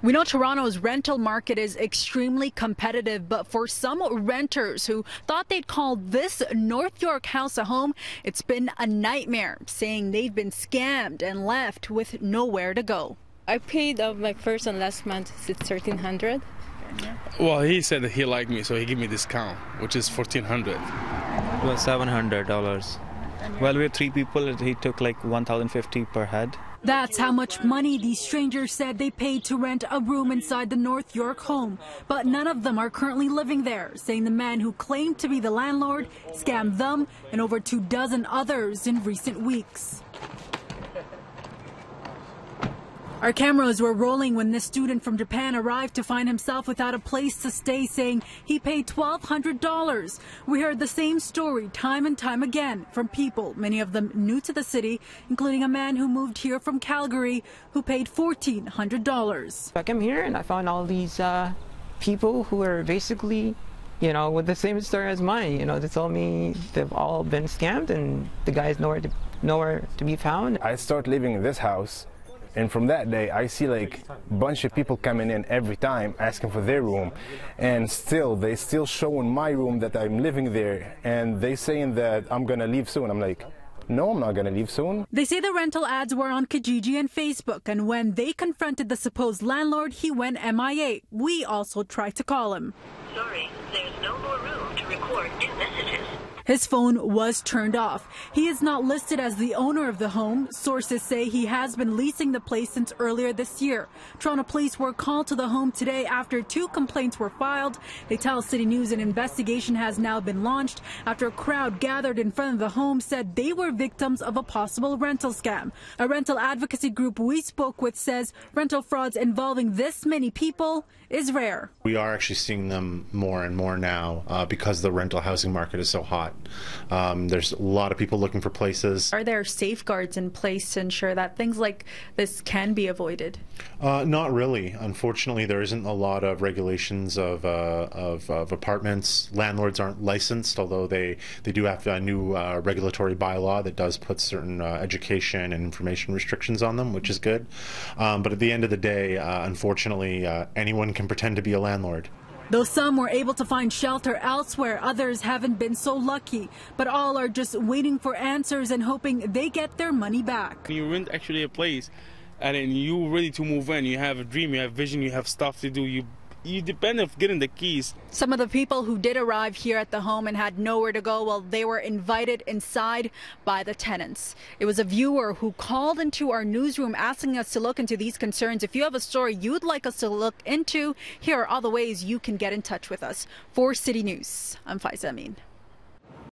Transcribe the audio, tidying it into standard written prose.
We know Toronto's rental market is extremely competitive, but for some renters who thought they'd call this North York house a home, it's been a nightmare, saying they've been scammed and left with nowhere to go. I paid my first and last month, it's $1,300. Well, he said that he liked me, so he gave me a discount, which is $1,400. It was $700. Well, we're 3 people. He took like $1,050 per head. That's how much money these strangers said they paid to rent a room inside the North York home. But none of them are currently living there, saying the man who claimed to be the landlord scammed them and over 24 others in recent weeks. Our cameras were rolling when this student from Japan arrived to find himself without a place to stay, saying he paid $1,200. We heard the same story time and time again from people, many of them new to the city, including a man who moved here from Calgary who paid $1,400. I came here and I found all these people who are basically, with the same story as mine. They told me they've all been scammed and the guy's nowhere to be found. I start living in this house. And from that day, I see like a bunch of people coming in every time asking for their room. And they still show in my room that I'm living there. And they saying that I'm going to leave soon. I'm like, no, I'm not going to leave soon. They say the rental ads were on Kijiji and Facebook. And when they confronted the supposed landlord, he went MIA. We also tried to call him. Sorry, there's no more room to record new messages. His phone was turned off. He is not listed as the owner of the home. Sources say he has been leasing the place since earlier this year. Toronto police were called to the home today after 2 complaints were filed. They tell City News an investigation has now been launched after a crowd gathered in front of the home said they were victims of a possible rental scam. A rental advocacy group we spoke with says rental frauds involving this many people is rare. We are actually seeing them more and more now because the rental housing market is so hot. There's a lot of people looking for places. Are there safeguards in place to ensure that things like this can be avoided? Not really. Unfortunately, there isn't a lot of regulations of apartments. Landlords aren't licensed, although they do have a new regulatory bylaw that does put certain education and information restrictions on them, which is good. But at the end of the day, unfortunately, anyone can pretend to be a landlord. Though some were able to find shelter elsewhere, others haven't been so lucky. But all are just waiting for answers and hoping they get their money back. You rent actually a place, and then you're ready to move in. You have a dream, you have vision, you have stuff to do. You depend on getting the keys. Some of the people who did arrive here at the home and had nowhere to go, well, they were invited inside by the tenants. It was a viewer who called into our newsroom asking us to look into these concerns. If you have a story you'd like us to look into, here are all the ways you can get in touch with us. For City News, I'm Faiza Amin.